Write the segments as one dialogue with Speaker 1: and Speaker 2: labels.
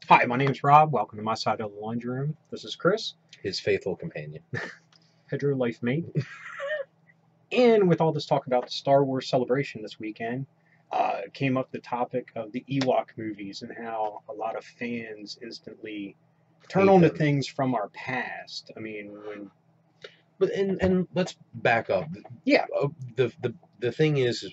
Speaker 1: Hi, my name's Rob. Welcome to my side of the laundry room. This is Chris,
Speaker 2: His faithful companion.
Speaker 1: Hedro life mate. And with all this talk about the Star Wars celebration this weekend, came up the topic of the Ewok movies and how a lot of fans instantly turn
Speaker 2: Hate
Speaker 1: on to
Speaker 2: them.
Speaker 1: things from our past. I mean,
Speaker 2: But let's back up.
Speaker 1: Yeah.
Speaker 2: The thing is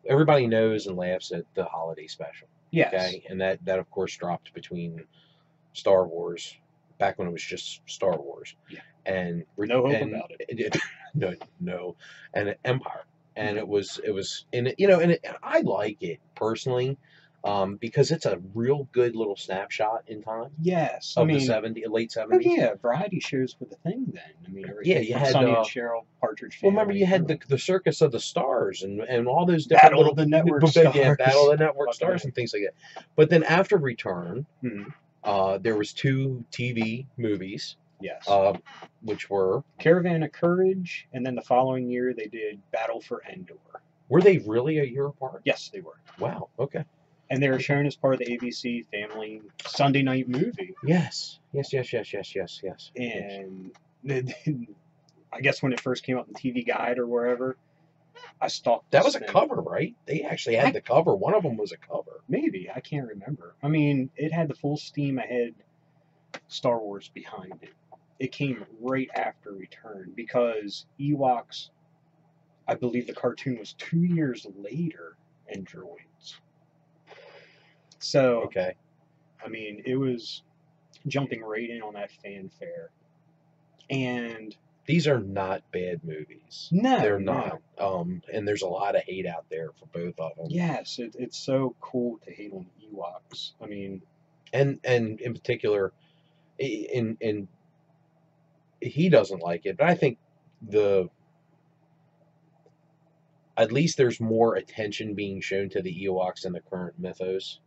Speaker 2: everybody knows and laughs at the holiday special.
Speaker 1: Yes.
Speaker 2: Okay, and that of course dropped between Star Wars back when it was just Star Wars.
Speaker 1: Yeah.
Speaker 2: And
Speaker 1: No hope about
Speaker 2: it. No, and Empire, and
Speaker 1: Mhm.
Speaker 2: it was and I like it personally, because it's a real good little snapshot in time
Speaker 1: Yes.
Speaker 2: of the late
Speaker 1: Oh
Speaker 2: 70s.
Speaker 1: yeah, variety shows were the thing then. I mean,
Speaker 2: Yeah,
Speaker 1: everything
Speaker 2: you
Speaker 1: from
Speaker 2: had
Speaker 1: Sonny and Cheryl, Partridge
Speaker 2: well,
Speaker 1: Family.
Speaker 2: remember you had the Circus of the Stars and all those different
Speaker 1: Battle
Speaker 2: little
Speaker 1: of the Network
Speaker 2: yeah,
Speaker 1: Stars.
Speaker 2: Battle of the Network
Speaker 1: Fucking
Speaker 2: Stars
Speaker 1: A.
Speaker 2: and things like that. But then after Return,
Speaker 1: Mhm.
Speaker 2: there was two TV movies,
Speaker 1: Yes.
Speaker 2: which were
Speaker 1: Caravan of Courage, and then the following year they did Battle for Endor.
Speaker 2: were they really a year apart?
Speaker 1: Yes, they were.
Speaker 2: Wow. Okay.
Speaker 1: And they were shown as part of the ABC Family Sunday night movie.
Speaker 2: Yes. Yes.
Speaker 1: And I guess when it first came up in TV Guide or wherever, I stalked
Speaker 2: That
Speaker 1: this
Speaker 2: was a
Speaker 1: thing.
Speaker 2: cover, right? They actually had the cover. One of them was a cover.
Speaker 1: Maybe. I can't remember. I mean, it had the full steam ahead Star Wars behind it. It came right after Return because Ewoks, I believe the cartoon was 2 years later in Droids. So,
Speaker 2: Okay.
Speaker 1: I mean, it was jumping right in on that fanfare. And
Speaker 2: these are not bad movies.
Speaker 1: No,
Speaker 2: they're
Speaker 1: no.
Speaker 2: not. And there's a lot of hate out there for both of them.
Speaker 1: Yes, it's so cool to hate on Ewoks. I mean,
Speaker 2: and in particular, in he doesn't like it, but I think at least there's more attention being shown to the Ewoks in the current mythos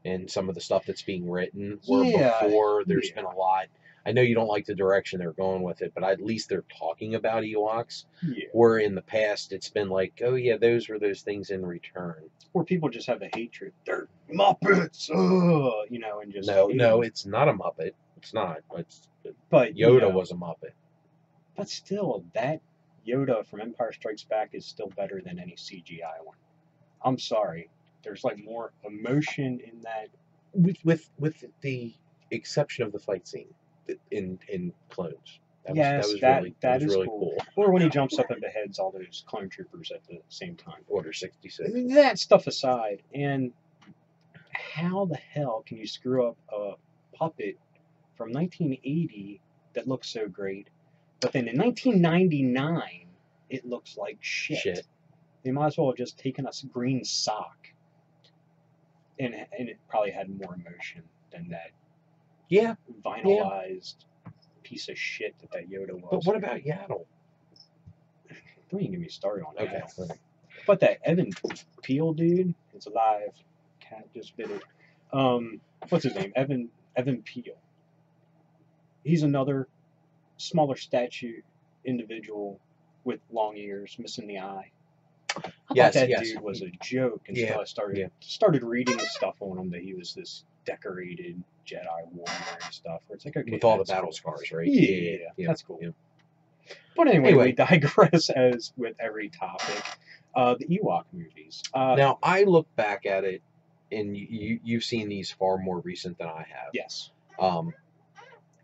Speaker 2: and some of the stuff that's being written. Where before there's been a lot. I know you don't like the direction they're going with it, but at least they're talking about Ewoks.
Speaker 1: Yeah.
Speaker 2: Where in the past it's been like, oh yeah, those were those things in Return.
Speaker 1: Or people just have the hatred. They're Muppets, and just
Speaker 2: no, it's not a Muppet. It's not.
Speaker 1: But
Speaker 2: Yoda was a Muppet.
Speaker 1: But still, that Yoda from Empire Strikes Back is still better than any CGI one. I'm sorry. There's like more emotion in that.
Speaker 2: With the exception of the fight scene in Clones.
Speaker 1: That was really cool. Or when he jumps up and beheads all those clone troopers at the same time.
Speaker 2: Order 66.
Speaker 1: That stuff aside, and how the hell can you screw up a puppet from 1980 that looks so great, but then in 1999 it looks like shit. They might as well have just taken a green sock, and it probably had more emotion than that.
Speaker 2: Yeah,
Speaker 1: vinylized piece of shit that Yoda was.
Speaker 2: But what about Yaddle?
Speaker 1: Don't even get me started on that.
Speaker 2: Okay.
Speaker 1: But that Evan Peel dude, it's alive. Cat just bit it. What's his name? Evan Peel. He's another smaller statue individual with long ears, missing the eye. I thought that dude was a joke until I started reading stuff on him that he was this decorated Jedi warrior and stuff. Where it's like, okay,
Speaker 2: with all the battle scars, right?
Speaker 1: Yeah, that's cool. Yeah. But anyway, we digress as with every topic. The Ewok movies.
Speaker 2: Now I look back at it, and you've seen these far more recent than I have.
Speaker 1: Yes.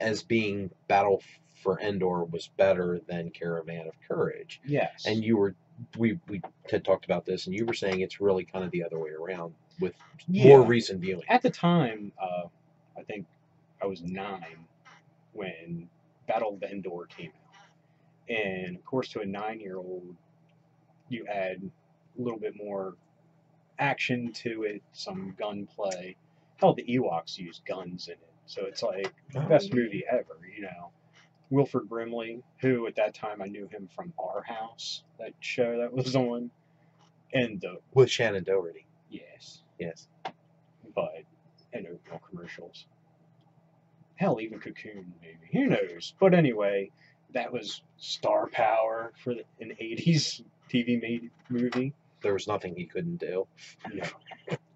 Speaker 2: As being Battle for Endor was better than Caravan of Courage.
Speaker 1: Yes.
Speaker 2: And we had talked about this, and you were saying it's really kind of the other way around with more recent viewing.
Speaker 1: At the time, I think I was 9 when Battle of Endor came out. And of course, to a 9-year-old, you add a little bit more action to it, some gunplay. Hell, the Ewoks use guns in it. So it's like the best movie ever, Wilford Brimley, who at that time I knew him from Our House, that show that was on. And
Speaker 2: with Shannon Doherty.
Speaker 1: Yes.
Speaker 2: But
Speaker 1: and no commercials. Hell, even Cocoon, maybe. Who knows? But anyway, that was star power for an 80s TV made movie.
Speaker 2: There was nothing he couldn't do.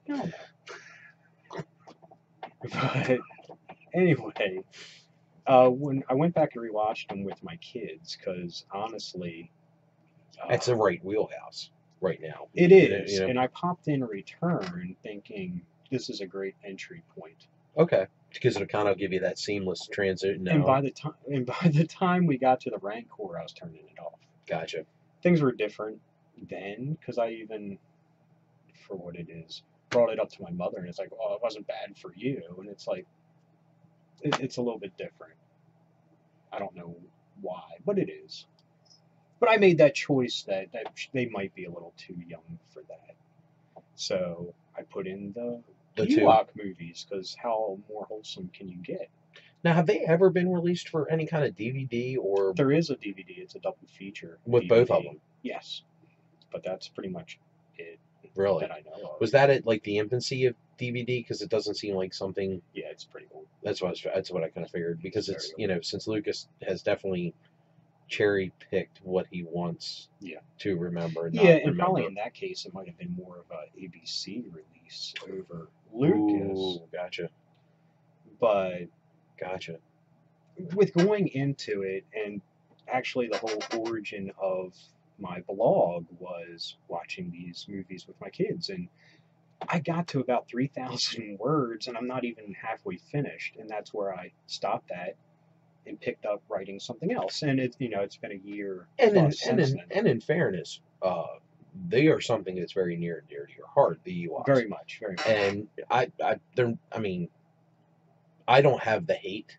Speaker 1: No. But anyway, when I went back and rewatched them with my kids, because honestly,
Speaker 2: That's the right wheelhouse right now.
Speaker 1: it
Speaker 2: You know,
Speaker 1: is. And I popped in Return thinking this is a great entry point.
Speaker 2: okay, because it'll kind of give you that seamless transition.
Speaker 1: And
Speaker 2: No,
Speaker 1: by the time we got to the Rancor, I was turning it off.
Speaker 2: gotcha.
Speaker 1: Things were different then, because I even, for what it is, brought it up to my mother, and it's like, oh, it wasn't bad for you, and it's like, it's a little bit different. I don't know why, but it is. But I made that choice that they might be a little too young for that. So I put in the
Speaker 2: two.
Speaker 1: Ewok movies, because how more wholesome can you get?
Speaker 2: Now, have they ever been released for any kind of DVD or
Speaker 1: There is a DVD. It's a double feature.
Speaker 2: with
Speaker 1: DVD.
Speaker 2: both of them?
Speaker 1: Yes, but that's pretty much it
Speaker 2: Really?
Speaker 1: that I know of.
Speaker 2: Was that at like the infancy of DVD? Because it doesn't seem like something.
Speaker 1: Yeah, it's pretty old.
Speaker 2: That's what I kind of figured. Because
Speaker 1: It's
Speaker 2: it's
Speaker 1: very
Speaker 2: since Lucas has definitely cherry picked what he wants
Speaker 1: Yeah.
Speaker 2: to remember. And
Speaker 1: Yeah,
Speaker 2: not
Speaker 1: and
Speaker 2: remember.
Speaker 1: probably in that case, it might have been more of a ABC release over Lucas.
Speaker 2: Ooh, gotcha.
Speaker 1: But
Speaker 2: Gotcha.
Speaker 1: with going into it, and actually the whole origin of my blog was watching these movies with my kids, and I got to about 3,000 words, and I'm not even halfway finished, and that's where I stopped at and picked up writing something else. And it's been a year plus since then.
Speaker 2: And in fairness, they are something that's very near and dear to your heart, the Ewoks.
Speaker 1: Very much, very much.
Speaker 2: And I don't have the hate,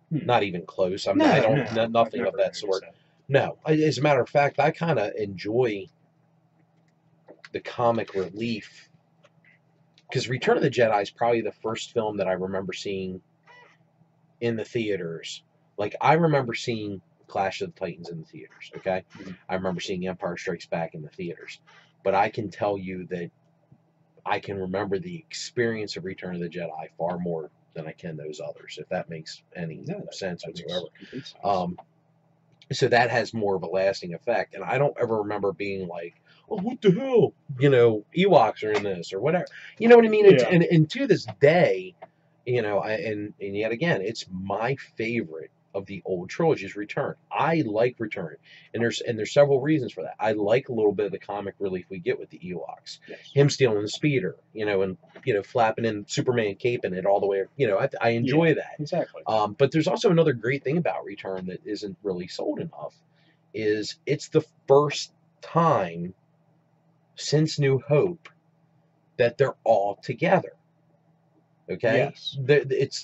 Speaker 2: not even close. I don't nothing of that sort. No, as a matter of fact, I kind of enjoy the comic relief, because Return of the Jedi is probably the first film that I remember seeing in the theaters. Like, I remember seeing Clash of the Titans in the theaters, okay?
Speaker 1: Mm-hmm.
Speaker 2: I remember seeing Empire Strikes Back in the theaters. But I can tell you that I can remember the experience of Return of the Jedi far more than I can those others, if that makes any sense whatsoever.
Speaker 1: Sense.
Speaker 2: So that has more of a lasting effect. And I don't ever remember being like, oh, what the hell? Ewoks are in this or whatever. You know what I mean?
Speaker 1: Yeah.
Speaker 2: And to this day, and yet again, it's my favorite of the old trilogies, Return. I like Return. And there's several reasons for that. I like a little bit of the comic relief we get with the Ewoks.
Speaker 1: Yes.
Speaker 2: Him stealing the speeder, and flapping in Superman caping it all the way. I enjoy that.
Speaker 1: Exactly.
Speaker 2: But there's also another great thing about Return that isn't really sold enough, is it's the first time since New Hope that they're all together. Okay?
Speaker 1: Yes.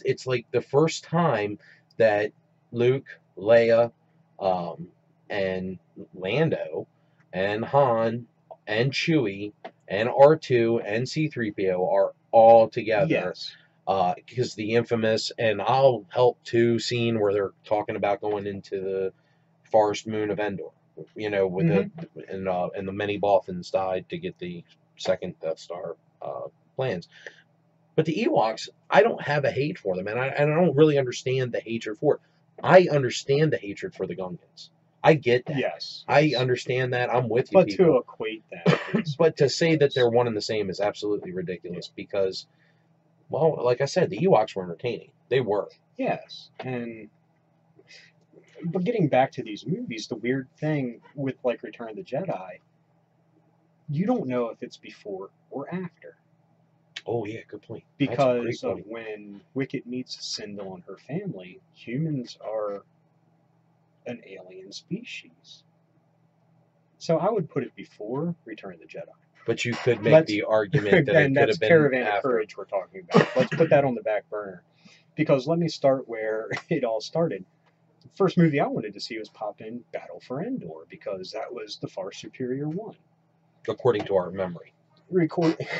Speaker 2: It's like the first time that Luke, Leia, and Lando, and Han, and Chewie, and R2, and C-3PO are all together.
Speaker 1: Yes.
Speaker 2: Because the infamous "and I'll help too" scene where they're talking about going into the forest moon of Endor, with and the many Bothans died to get the second Death Star plans. But the Ewoks, I don't have a hate for them, and I don't really understand the hatred for it. I understand the hatred for the Gungans. I get that.
Speaker 1: Yes.
Speaker 2: I understand that. I'm with you,
Speaker 1: but
Speaker 2: people.
Speaker 1: to equate that,
Speaker 2: but to say that they're one and the same is absolutely ridiculous because, well, like I said, the Ewoks were entertaining. They were.
Speaker 1: Yes, but getting back to these movies, the weird thing with like Return of the Jedi, you don't know if it's before or after.
Speaker 2: Oh yeah, good point.
Speaker 1: Because of when Wicket meets Sindel and her family, humans are an alien species. So I would put it before Return of the Jedi.
Speaker 2: But you could make the argument that it could have been
Speaker 1: Caravan
Speaker 2: after.
Speaker 1: of Courage we're talking about. Let's put that on the back burner. Because let me start where it all started. The first movie I wanted to see was pop in Battle for Endor, because that was the far superior one.
Speaker 2: According to our memory.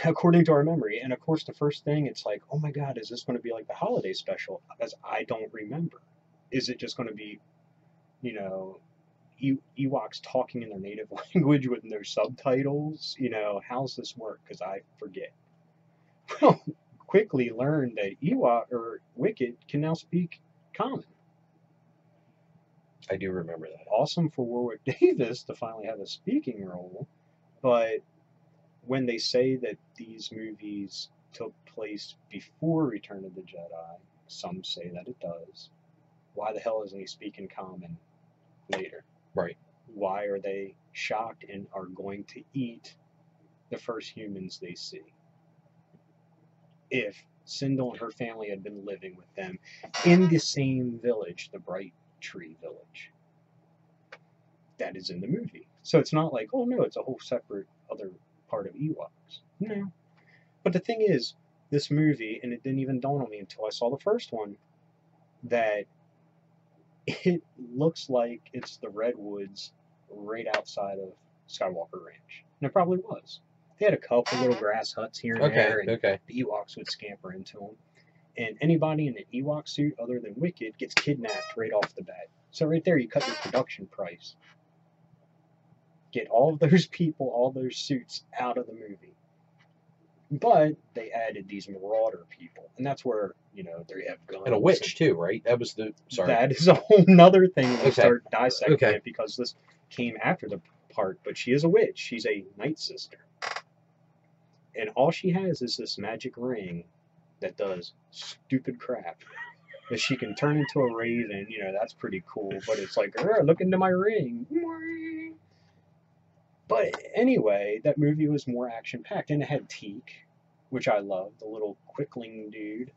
Speaker 1: According to our memory. And of course, the first thing, it's like, oh my God, is this going to be like the holiday special? As I don't remember. Is it just going to be, Ewoks talking in their native language with their subtitles? How's this work? Because I forget. Well, quickly learned that Ewok or Wicket can now speak Common.
Speaker 2: I do remember that.
Speaker 1: Awesome for Warwick Davis to finally have a speaking role, but when they say that these movies took place before Return of the Jedi. Some say that it does. Why the hell isn't he speaking common later?
Speaker 2: Right.
Speaker 1: Why are they shocked and are going to eat the first humans they see? If Sindel and her family had been living with them in the same village, the Bright Tree Village, that is in the movie. So it's not like, oh no, it's a whole separate other part of Ewoks. No. But the thing is, this movie, and it didn't even dawn on me until I saw the first one, that it looks like it's the redwoods right outside of Skywalker Ranch. And it probably was. They had a couple little grass huts here and there, and the Ewoks would scamper into them. And anybody in an Ewok suit other than Wicket gets kidnapped right off the bat. So right there, you cut your production price. Get all of those people, all those suits out of the movie. But they added these marauder people, and that's where, you know, they have guns.
Speaker 2: And a witch, too, right? That was the... Sorry.
Speaker 1: That is a whole nother thing when we start dissecting it, because this came after the part, but she is a witch. She's a Night Sister. And all she has is this magic ring that does stupid crap. That she can turn into a raven, you know, that's pretty cool, but it's like, look into my ring. But anyway, that movie was more action-packed, and it had Teak, which I loved, the little quickling dude.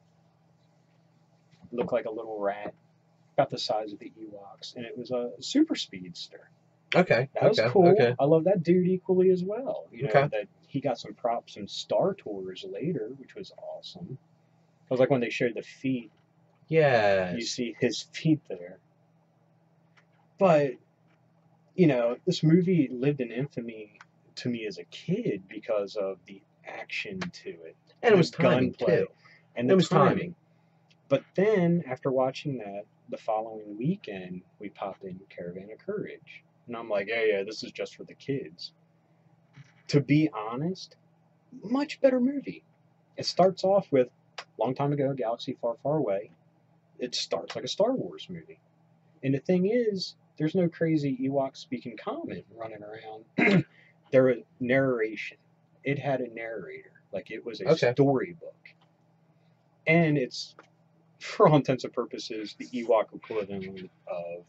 Speaker 1: Looked like a little rat, about the size of the Ewoks, and it was a super speedster.
Speaker 2: Okay.
Speaker 1: That was cool. Okay. I love that dude equally as well. You know, that he got some props in Star Tours later, which was awesome. It was like when they showed the feet.
Speaker 2: Yeah.
Speaker 1: You see his feet there. But, you know, this movie lived in infamy to me as a kid because of the action to it.
Speaker 2: And it was timing, too.
Speaker 1: And it was timing. But then, after watching that, the following weekend, we popped in Caravan of Courage. And I'm like, yeah, this is just for the kids. To be honest, much better movie. It starts off with, long time ago, galaxy far, far away. It starts like a Star Wars movie. And the thing is, there's no crazy Ewok speaking common running around. There was narration. It had a narrator. Like, it was a storybook. And it's, for all intents and purposes, the Ewok equivalent of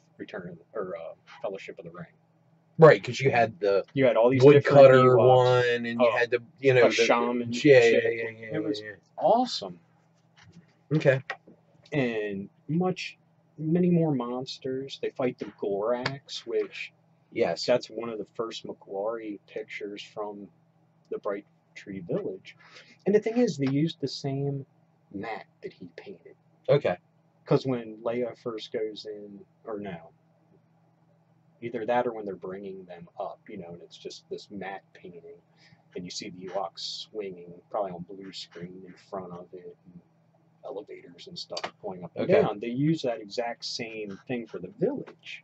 Speaker 1: Fellowship of the Ring.
Speaker 2: Right, because you had
Speaker 1: all these
Speaker 2: woodcutter one, and you had the
Speaker 1: shaman.
Speaker 2: Yeah.
Speaker 1: It was awesome.
Speaker 2: Okay.
Speaker 1: And many more monsters. They fight the Gorax, which that's one of the first McQuarrie pictures from the Bright Tree Village. And the thing is, they used the same mat that he painted.
Speaker 2: Okay.
Speaker 1: Because when Leia first goes in, or no, either that or when they're bringing them up, you know, and it's just this matte painting, and you see the Ewoks swinging, probably on blue screen in front of it, and elevators and stuff going up and down. They use that exact same thing for the village.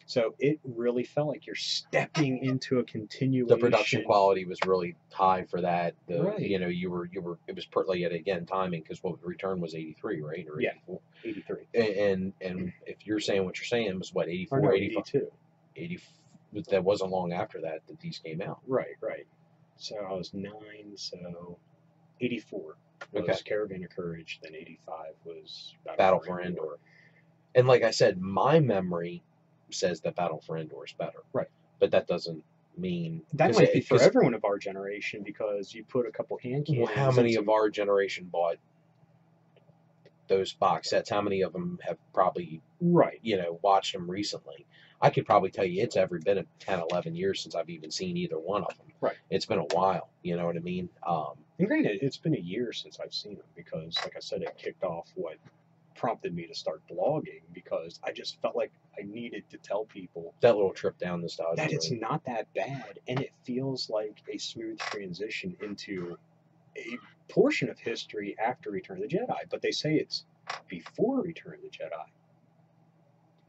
Speaker 1: So it really felt like you're stepping into a continuation.
Speaker 2: The production quality was really high for that. You know, you were. It was partly yet again timing, because Return was 83, right? Or 84.
Speaker 1: 83.
Speaker 2: And if you're saying what you're saying, it was what, 84,
Speaker 1: no,
Speaker 2: 82. 80. That wasn't long after that these came out.
Speaker 1: Right. So I was 9, so 84 was Caravan of Courage. Then 85 was
Speaker 2: Battle for Endor. And like I said, my memory says that Battle for Endor is better.
Speaker 1: Right.
Speaker 2: But that doesn't mean...
Speaker 1: That might be for everyone of our generation, because you put a couple hand cannons...
Speaker 2: Well, how many of our generation bought those box sets? How many of them have probably, watched them recently? I could probably tell you it's every bit of 10, 11 years since I've even seen either one of them.
Speaker 1: Right.
Speaker 2: It's been a while, you know what I mean?
Speaker 1: And granted, it's been a year since I've seen them, because, like I said, it kicked off what prompted me to start blogging, because I just felt like I needed to tell people
Speaker 2: that little trip down nostalgia
Speaker 1: that it's not that bad, and it feels like a smooth transition into a portion of history after Return of the Jedi. But they say it's before Return of the Jedi,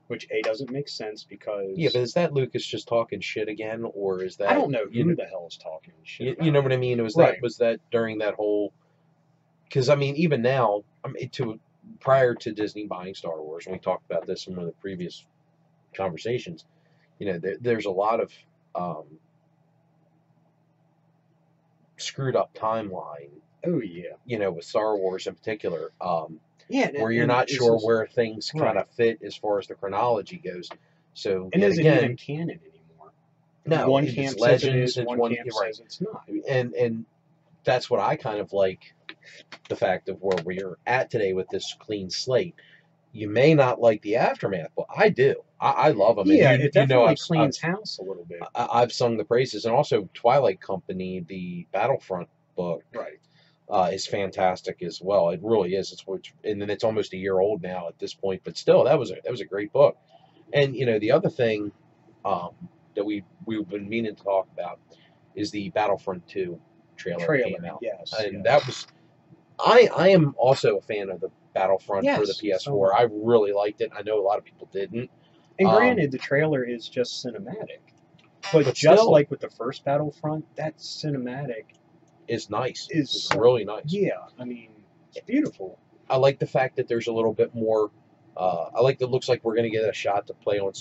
Speaker 1: which doesn't make sense, because
Speaker 2: but is that Lucas just talking shit again, or is that...
Speaker 1: I don't know who the hell is talking shit.
Speaker 2: You know what I mean? Was that during that whole... Because I mean, even now, prior to Disney buying Star Wars, and we talked about this in one of the previous conversations, you know, there's a lot of screwed up timeline
Speaker 1: Oh yeah.
Speaker 2: You know, with Star Wars in particular,
Speaker 1: Yeah,
Speaker 2: where you're not
Speaker 1: this
Speaker 2: sure
Speaker 1: is
Speaker 2: where things kind
Speaker 1: right.
Speaker 2: of fit as far as the chronology goes. So
Speaker 1: It
Speaker 2: yet
Speaker 1: isn't even
Speaker 2: again,
Speaker 1: canon anymore.
Speaker 2: no,
Speaker 1: One
Speaker 2: it's
Speaker 1: camp says it
Speaker 2: legends.
Speaker 1: is,
Speaker 2: It's
Speaker 1: one
Speaker 2: one,
Speaker 1: camp
Speaker 2: right,
Speaker 1: says it's not.
Speaker 2: and that's what I kind of like, the fact of where we're at today with this clean slate. You may not like the Aftermath, but I do. I love them, and
Speaker 1: Yeah, it
Speaker 2: you know
Speaker 1: definitely cleans house a little bit.
Speaker 2: I've sung the praises, and also Twilight Company, the Battlefront book,
Speaker 1: Right.
Speaker 2: is fantastic as well. It really is. And then it's almost a year old now at this point, but still, that was a great book. And you know, the other thing um, that we've been meaning to talk about is the Battlefront 2 trailer that came out,
Speaker 1: yes.
Speaker 2: and
Speaker 1: Yes.
Speaker 2: that was I am also a fan of the Battlefront for the
Speaker 1: Yes,
Speaker 2: PS4. I really liked it. I know a lot of people didn't.
Speaker 1: And granted, the trailer is just cinematic. But just
Speaker 2: still,
Speaker 1: like with the first Battlefront, that cinematic
Speaker 2: is nice.
Speaker 1: is
Speaker 2: It's really nice.
Speaker 1: Yeah, I mean, it's beautiful.
Speaker 2: I like the fact that there's a little bit more. I like that it looks like we're going to get a shot to play on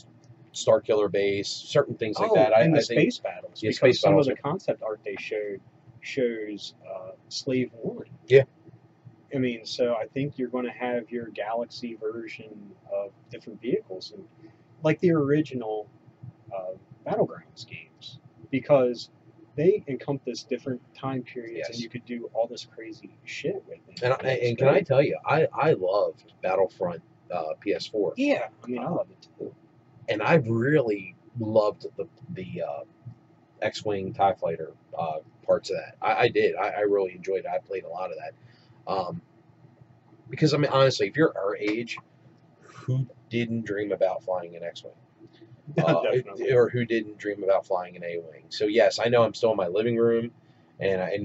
Speaker 2: Starkiller Base, certain things like that.
Speaker 1: And the
Speaker 2: I
Speaker 1: space
Speaker 2: think,
Speaker 1: battles,
Speaker 2: yeah,
Speaker 1: because
Speaker 2: space
Speaker 1: some
Speaker 2: battles
Speaker 1: of the concept art they showed shows Slave One.
Speaker 2: Yeah.
Speaker 1: I mean, so I think you're going to have your Galaxy version of different vehicles, and like the original Battlegrounds games, because they encompass different time periods, and you could do all this crazy shit with it.
Speaker 2: And can I tell you, I loved Battlefront PS4.
Speaker 1: Yeah, I mean, I love it too.
Speaker 2: And I really loved the X-wing TIE fighter parts of that. I did. I really enjoyed it. I played a lot of that. Because I mean, honestly, if you're our age, who didn't dream about flying an X-wing? Or who didn't dream about flying an A-wing? So yes, I know I'm still in my living room, and I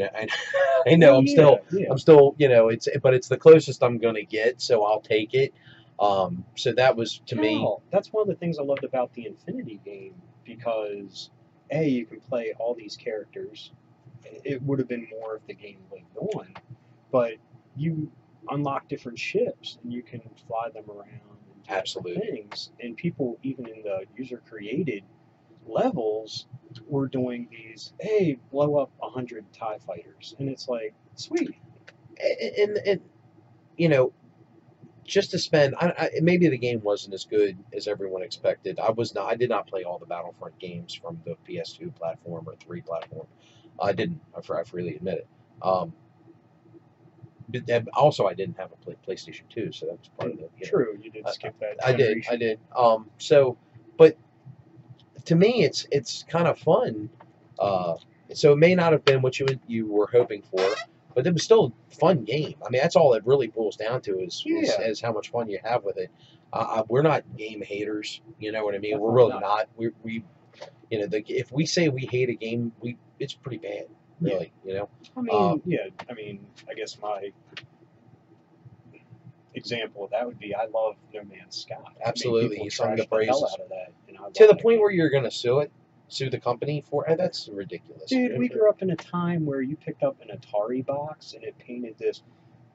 Speaker 2: know I'm still, you know, but it's the closest I'm gonna get, so I'll take it. So that was to me.
Speaker 1: That's one of the things I loved about the Infinity game, because you can play all these characters. It would have been more if the game lived on, but you unlock different ships and you can fly them around and do
Speaker 2: Absolutely
Speaker 1: things. And people, even in the user created levels, were doing these, blow up 100 TIE fighters, and it's like, sweet.
Speaker 2: And you know, just to spend, maybe the game wasn't as good as everyone expected. I did not play all the Battlefront games from the PS2 platform or 3 platform. I didn't. I freely admit it. But also, I didn't have a PlayStation 2, so that was part of it.
Speaker 1: True, you did skip that.
Speaker 2: I did. So, but to me, it's kind of fun. So it may not have been what you were hoping for, but it was still a fun game. I mean, that's all it really boils down to is how much fun you have with it. We're not game haters, you know what I mean? We're really not. We you know, if we say we hate a game, it's pretty bad, really. You know.
Speaker 1: I mean, I guess my example of that would be I love No Man's Sky.
Speaker 2: Absolutely, you sung the
Speaker 1: praises
Speaker 2: out
Speaker 1: of that,
Speaker 2: to the point where you're going to sue the company for it. That's ridiculous.
Speaker 1: Dude, we grew up in a time where you picked up an Atari box and it painted this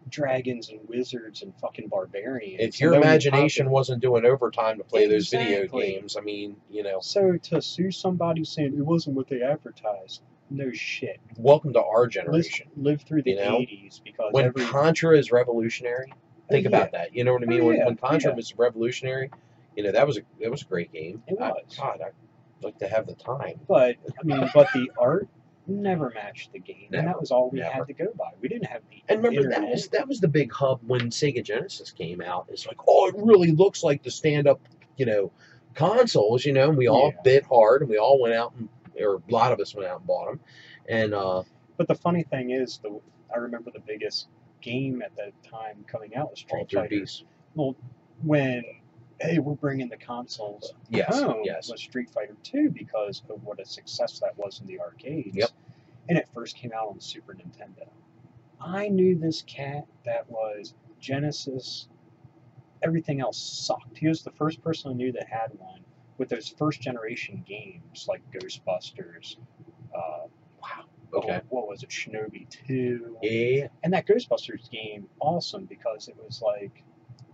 Speaker 1: dragons and wizards and fucking barbarians.
Speaker 2: If your imagination wasn't doing overtime to play those video games, I mean, you know.
Speaker 1: So to sue somebody saying it wasn't what they advertised, no shit.
Speaker 2: Welcome to our generation.
Speaker 1: Live through the 80s, because
Speaker 2: when Contra is revolutionary, think about that. You know what I mean? When Contra was revolutionary, you know, that was a great game.
Speaker 1: It was.
Speaker 2: God, I'd like to have the time.
Speaker 1: But I mean, but the art never matched the game, and that was all we had to go by. We didn't have the
Speaker 2: remember that was the big hub when Sega Genesis came out. It's like, oh, it really looks like the stand-up, you know, consoles. You know, and we all bid hard, and we all went out or a lot of us went out and bought them. And
Speaker 1: but the funny thing is, I remember the biggest game at that time coming out was Street Fighter. Well, when we're bringing the consoles home was Street Fighter 2, because of what a success that was in the arcades.
Speaker 2: Yep.
Speaker 1: And it first came out on Super Nintendo. I knew this cat that was Genesis. Everything else sucked. He was the first person I knew that had one with those first generation games like Ghostbusters. What was it? Shinobi 2.
Speaker 2: Yeah.
Speaker 1: And that Ghostbusters game, awesome, because it was like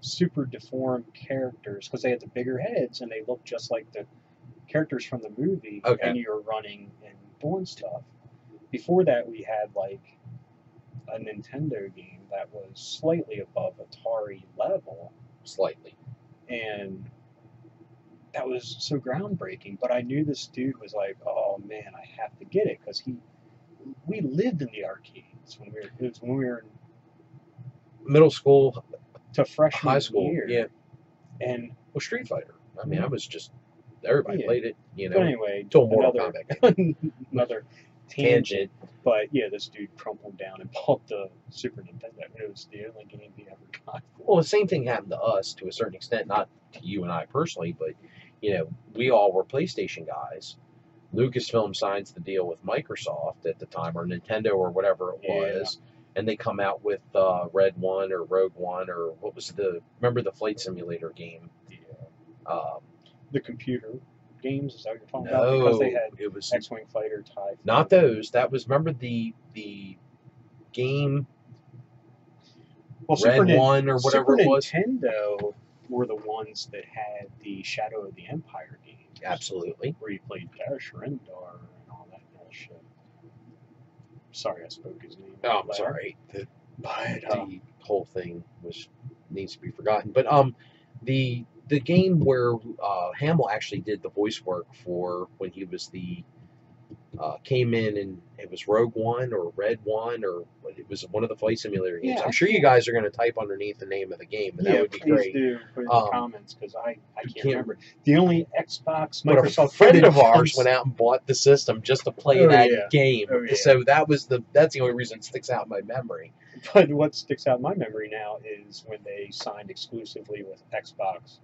Speaker 1: super deformed characters, because they had the bigger heads and they looked just like the characters from the movie. And you were running and doing stuff. Before that, we had like a Nintendo game that was slightly above Atari level,
Speaker 2: Slightly.
Speaker 1: and that was so groundbreaking. But I knew this dude was like, oh man, I have to get it because we lived in the arcades when we were in
Speaker 2: Middle school,
Speaker 1: to freshman
Speaker 2: high school,
Speaker 1: year.
Speaker 2: yeah.
Speaker 1: And
Speaker 2: Well, Street Fighter. I mean, I was just everybody played it,
Speaker 1: But anyway,
Speaker 2: till Mortal Kombat came.
Speaker 1: another tangent. But yeah, this dude crumpled down and bought the Super Nintendo. It was the only game he ever got.
Speaker 2: Well, the same thing happened to us to a certain extent, not to you and I personally, but we all were PlayStation guys. Lucasfilm signs the deal with Microsoft at the time, or Nintendo, or whatever it was, and they come out with Red One or Rogue One, or what was remember the flight simulator game?
Speaker 1: The computer games, is that what you're talking about? Because they had
Speaker 2: it was
Speaker 1: X-Wing Fighter, TIE Fighter.
Speaker 2: Not those. That was, remember the game Red One or whatever it was?
Speaker 1: Super Nintendo were the ones that had the Shadow of the Empire games.
Speaker 2: Absolutely.
Speaker 1: Where you played Dash Rendar and all that bullshit. Sorry I spoke his name.
Speaker 2: Oh, I'm sorry.
Speaker 1: But
Speaker 2: The whole thing needs to be forgotten. But the game where Hamill actually did the voice work for when he was came in, and it was Rogue One or Red One, or it was one of the flight simulator games.
Speaker 1: Yeah,
Speaker 2: I'm sure you guys are going to type underneath the name of the game, and that would be great.
Speaker 1: Do put in the comments, because I can't remember. The only Xbox
Speaker 2: But
Speaker 1: Microsoft
Speaker 2: a friend of ours went out and bought the system just to play that game. So that's the only reason it sticks out in my memory.
Speaker 1: But what sticks out in my memory now is when they signed exclusively with Xbox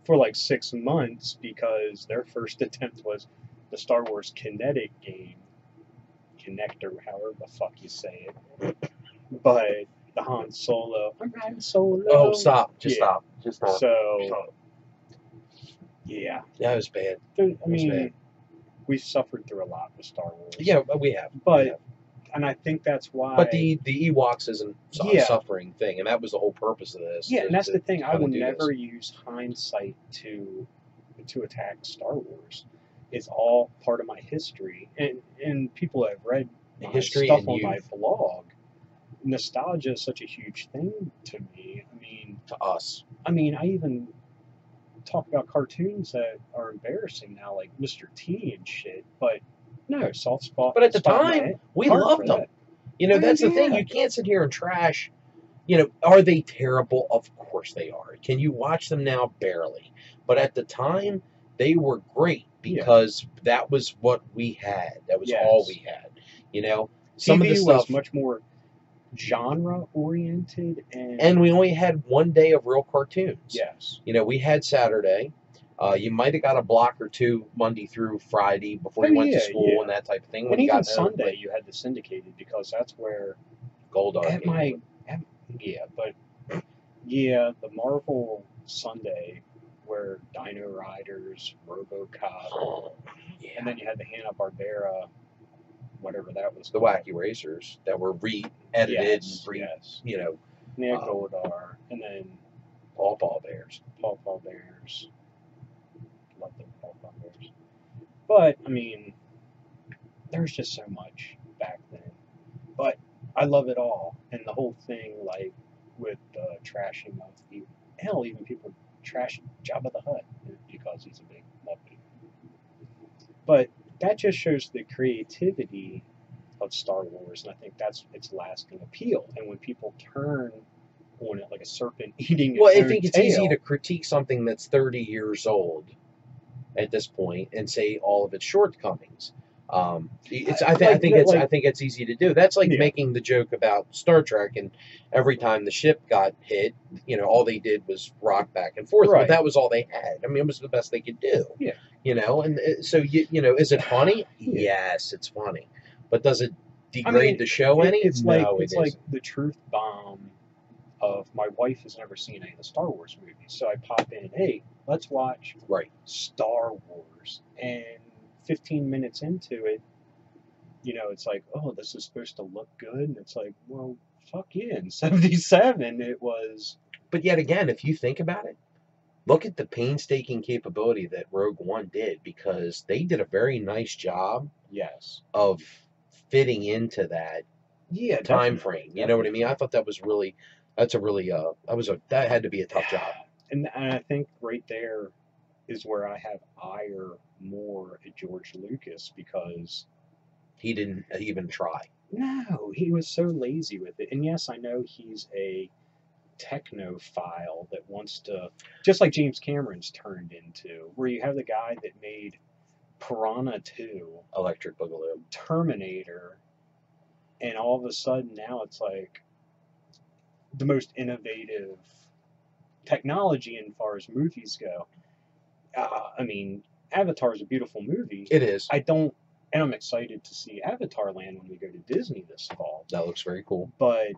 Speaker 1: for like 6 months, because their first attempt was the Star Wars Kinetic game, Kinect, or however the fuck you say it. But the Han Solo, I'm riding solo.
Speaker 2: Oh, stop! Just stop!
Speaker 1: So,
Speaker 2: stop.
Speaker 1: Yeah,
Speaker 2: it was bad.
Speaker 1: I mean, we suffered through a lot with Star Wars.
Speaker 2: Yeah, we have.
Speaker 1: But and I think that's why.
Speaker 2: But the Ewoks isn't a suffering thing, and that was the whole purpose of this.
Speaker 1: Yeah, and that's the thing. I will never use hindsight to attack Star Wars. It's all part of my history, and people have read my
Speaker 2: history
Speaker 1: stuff
Speaker 2: and
Speaker 1: on my blog. Nostalgia is such a huge thing to me. I mean,
Speaker 2: to us.
Speaker 1: I mean, I even talk about cartoons that are embarrassing now, like Mr. T and shit. But no, soft spot.
Speaker 2: But at the time, we loved them. That's the thing. You can't sit here and trash. Are they terrible? Of course they are. Can you watch them now? Barely. But at the time, they were great because that was what we had. That was all we had. Some
Speaker 1: TV
Speaker 2: of the stuff
Speaker 1: was much more genre oriented,
Speaker 2: and we only had one day of real cartoons.
Speaker 1: Yes.
Speaker 2: We had Saturday. You might have got a block or two Monday through Friday before you went to school and that type of thing.
Speaker 1: And even Sunday, you had the syndicated, because that's where
Speaker 2: Goldar.
Speaker 1: The Marvel Sunday, where Dino Riders, RoboCop, and then you had the Hanna-Barbera, whatever that was.
Speaker 2: The Wacky Racers that were re-edited and
Speaker 1: And they had Goldar, and then
Speaker 2: Paw Paw Bears.
Speaker 1: Love the Paw Paw Bears. But, I mean, there's just so much back then. But I love it all. And the whole thing, like, with the trashing of even people trash Jabba the Hutt because he's a big Muppet. But that just shows the creativity of Star Wars, and I think that's its lasting appeal. And when people turn on it like a serpent eating its own
Speaker 2: I think it's easy to critique something that's 30 years old at this point and say all of its shortcomings. I think it's easy to do. That's like making the joke about Star Trek, and every time the ship got hit, all they did was rock back and forth. But that was all they had. I mean, it was the best they could do.
Speaker 1: Yeah.
Speaker 2: And so is it funny? Yes, it's funny. But does it degrade the show any?
Speaker 1: It's like the truth bomb of, my wife has never seen any of the Star Wars movies, so I pop in, hey, let's watch Star Wars, and 15 minutes into it, it's like, oh, this is supposed to look good, and it's like, well, fuck yeah, in 77 it was.
Speaker 2: But yet again, if you think about it, look at the painstaking capability that Rogue One did, because they did a very nice job of fitting into that
Speaker 1: Yeah,
Speaker 2: time
Speaker 1: definitely,
Speaker 2: frame. You know what I mean? I thought that was really, that's a really, that had to be a tough job.
Speaker 1: And I think right there is where I have ire more at George Lucas because
Speaker 2: He didn't even try.
Speaker 1: no, he was so lazy with it. And yes, I know he's a technophile that wants to, just like James Cameron's turned into, where you have the guy that made Piranha 2,
Speaker 2: Electric Boogaloo,
Speaker 1: Terminator, and all of a sudden now it's like the most innovative technology in far as movies go. I mean, Avatar is a beautiful movie.
Speaker 2: It is.
Speaker 1: I don't, and I'm excited to see Avatar Land when we go to Disney this fall.
Speaker 2: That looks very cool.
Speaker 1: But,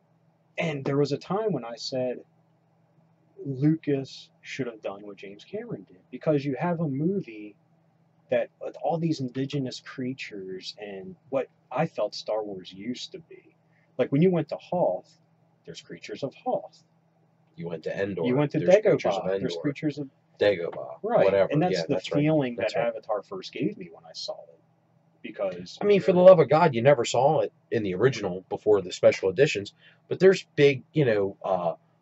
Speaker 1: and there was a time when I said Lucas should have done what James Cameron did because you have a movie that with all these indigenous creatures and what I felt Star Wars used to be. Like when you went to Hoth, there's creatures of Hoth.
Speaker 2: You went to Endor.
Speaker 1: You went to
Speaker 2: There's creatures of
Speaker 1: Dagobah.
Speaker 2: Endor.
Speaker 1: There's creatures of
Speaker 2: Dagobah.
Speaker 1: right,
Speaker 2: Whatever.
Speaker 1: and that's
Speaker 2: yeah,
Speaker 1: the
Speaker 2: that's
Speaker 1: feeling
Speaker 2: right. That's
Speaker 1: that
Speaker 2: right.
Speaker 1: Avatar first gave me when I saw it. Because
Speaker 2: I mean, for the love of God, you never saw it in the original before the special editions, but there's big,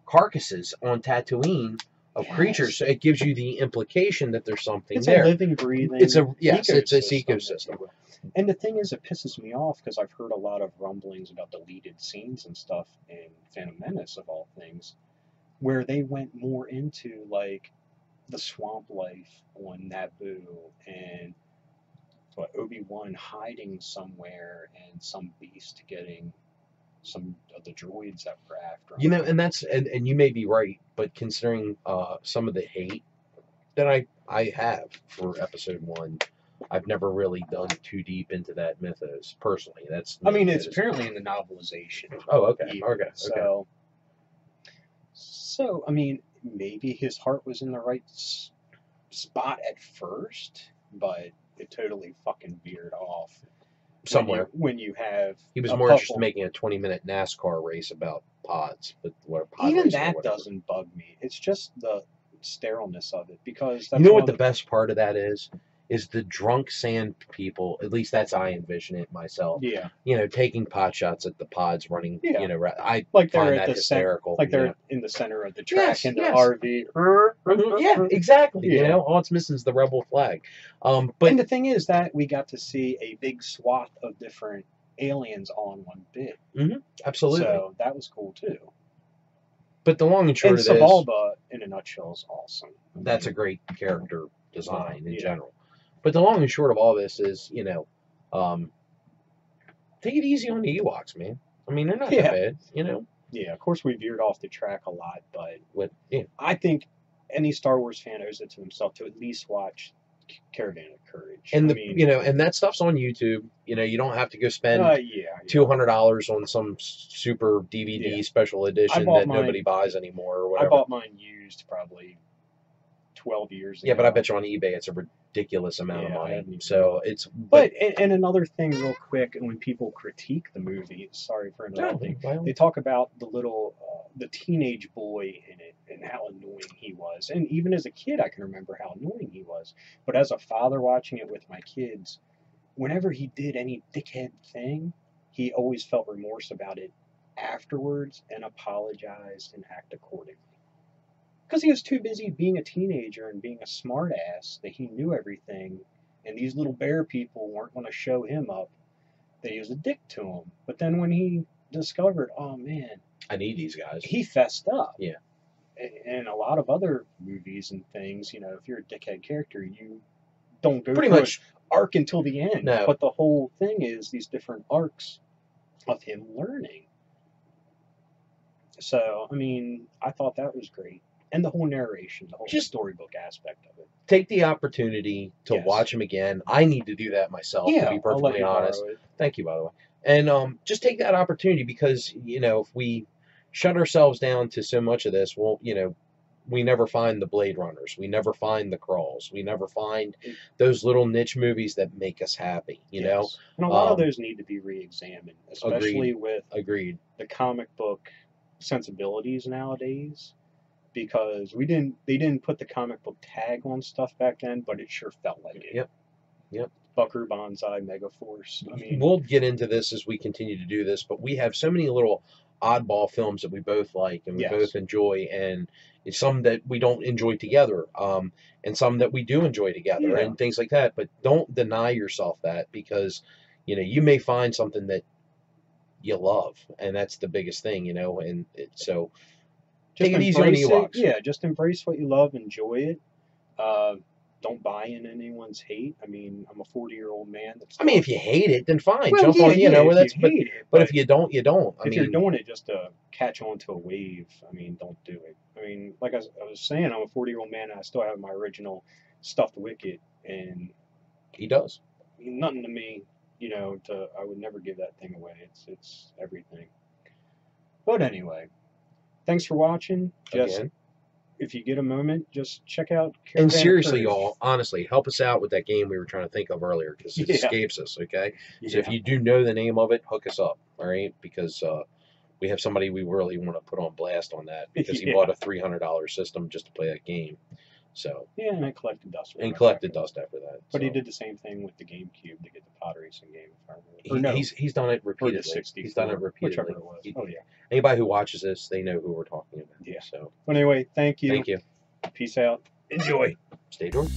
Speaker 2: carcasses on Tatooine of creatures. So it gives you the implication that there's something
Speaker 1: it's
Speaker 2: there.
Speaker 1: a living, breathing.
Speaker 2: It's a yes, it's an
Speaker 1: ecosystem,
Speaker 2: ecosystem.
Speaker 1: And the thing is, it pisses me off because I've heard a lot of rumblings about deleted scenes and stuff in Phantom Menace of all things, where they went more into like the swamp life on Naboo and what Obi-Wan hiding somewhere and some beast getting some of the droids that were after him.
Speaker 2: You know, and that's and you may be right, but considering some of the hate that I have for Episode 1, I've never really dug too deep into that mythos personally. That's
Speaker 1: I mean, it's apparently in the novelization.
Speaker 2: Oh, okay,
Speaker 1: even.
Speaker 2: okay.
Speaker 1: So I mean, maybe his heart was in the right spot at first, but it totally fucking veered off
Speaker 2: somewhere.
Speaker 1: When you have
Speaker 2: he was more interested in making a 20-minute NASCAR race about pods, but what a pod
Speaker 1: even
Speaker 2: race
Speaker 1: that doesn't bug me. It's just the sterileness of it because that's
Speaker 2: you know what the best part of that is the drunk sand people. At least that's I envision it myself.
Speaker 1: Yeah.
Speaker 2: You know, taking pot shots at the pods running.
Speaker 1: Yeah.
Speaker 2: You know, I
Speaker 1: like
Speaker 2: find that hysterical.
Speaker 1: Like they're in the center of the track in their RV.
Speaker 2: Yeah, exactly.
Speaker 1: Yeah.
Speaker 2: You know, all it's missing is the rebel flag. But
Speaker 1: and the thing is that we got to see a big swath of different aliens all in one bit.
Speaker 2: Mm-hmm. Absolutely.
Speaker 1: So that was cool too.
Speaker 2: But the long and short of
Speaker 1: Sebulba, in a nutshell, is awesome.
Speaker 2: That's a great character design in general. But the long and short of all this is, take it easy on the Ewoks, man. I mean, they're not that bad,
Speaker 1: Yeah, of course we veered off the track a lot, but
Speaker 2: yeah.
Speaker 1: I think any Star Wars fan owes it to himself to at least watch Caravan of Courage.
Speaker 2: And and that stuff's on YouTube. You know, you don't have to go spend $200 on some super DVD special edition that nobody buys anymore or whatever.
Speaker 1: I bought mine used probably 12 years ago.
Speaker 2: Yeah, but I bet you on eBay it's a ridiculous amount of money. So it's
Speaker 1: and another thing real quick, when people critique the movie, sorry for interrupting, they talk about the teenage boy in it and how annoying he was. And even as a kid I can remember how annoying he was. But as a father watching it with my kids, whenever he did any dickhead thing, he always felt remorse about it afterwards and apologized and acted accordingly. Because he was too busy being a teenager and being a smartass that he knew everything, and these little bear people weren't going to show him up, that he was a dick to them. But then when he discovered, oh man,
Speaker 2: I need these guys,
Speaker 1: he fessed up.
Speaker 2: Yeah.
Speaker 1: And a lot of other movies and things, if you're a dickhead character, you don't go
Speaker 2: pretty much
Speaker 1: arc until the end.
Speaker 2: No.
Speaker 1: But the whole thing is these different arcs of him learning. So, I mean, I thought that was great. And the whole narration, the whole storybook aspect of it.
Speaker 2: Take the opportunity to watch him again. I need to do that myself, to be perfectly honest. Thank you, by the way. And just take that opportunity because, if we shut ourselves down to so much of this, well, we never find the Blade Runners. We never find the Crawls. We never find those little niche movies that make us happy, you know?
Speaker 1: And a lot of those need to be re-examined, especially with the comic book sensibilities nowadays. Because they didn't put the comic book tag on stuff back then, but it sure felt like it.
Speaker 2: Yep.
Speaker 1: Bucker Banzai Megaforce. I mean,
Speaker 2: we'll get into this as we continue to do this, but we have so many little oddball films that we both like and we both enjoy, and some that we don't enjoy together, and some that we do enjoy together, and things like that. But don't deny yourself that, because you may find something that you love, and that's the biggest thing, and so
Speaker 1: just
Speaker 2: take it easy on Ewoks.
Speaker 1: Yeah, just embrace what you love, enjoy it. Don't buy in anyone's hate. I mean, I'm a 40-year-old man.
Speaker 2: If you hate it, then fine.
Speaker 1: Well,
Speaker 2: jump on,
Speaker 1: that's.
Speaker 2: But if you don't, you don't.
Speaker 1: If you're doing it just to catch on to a wave, I mean, don't do it. I mean, like I was saying, I'm a 40-year-old man, and I still have my original stuffed Wicket, and
Speaker 2: he does.
Speaker 1: I mean, nothing to me, I would never give that thing away. It's everything. But anyway, thanks for watching.
Speaker 2: Again.
Speaker 1: If you get a moment, just check out
Speaker 2: Caravan. And seriously, y'all, honestly, help us out with that game we were trying to think of earlier, because it escapes us, okay? So if you do know the name of it, hook us up, all right? Because we have somebody we really want to put on blast on that, because he bought a $300 system just to play that game. So
Speaker 1: and it collected dust.
Speaker 2: And collected dust after that.
Speaker 1: But he did the same thing with the GameCube to get the pod racing game.
Speaker 2: He's done it repeatedly. He's done it repeatedly.
Speaker 1: Whichever it was.
Speaker 2: Anybody who watches this, they know who we're talking about.
Speaker 1: Yeah.
Speaker 2: So
Speaker 1: anyway, thank you.
Speaker 2: Thank you.
Speaker 1: Peace out.
Speaker 2: Enjoy. Stay dork.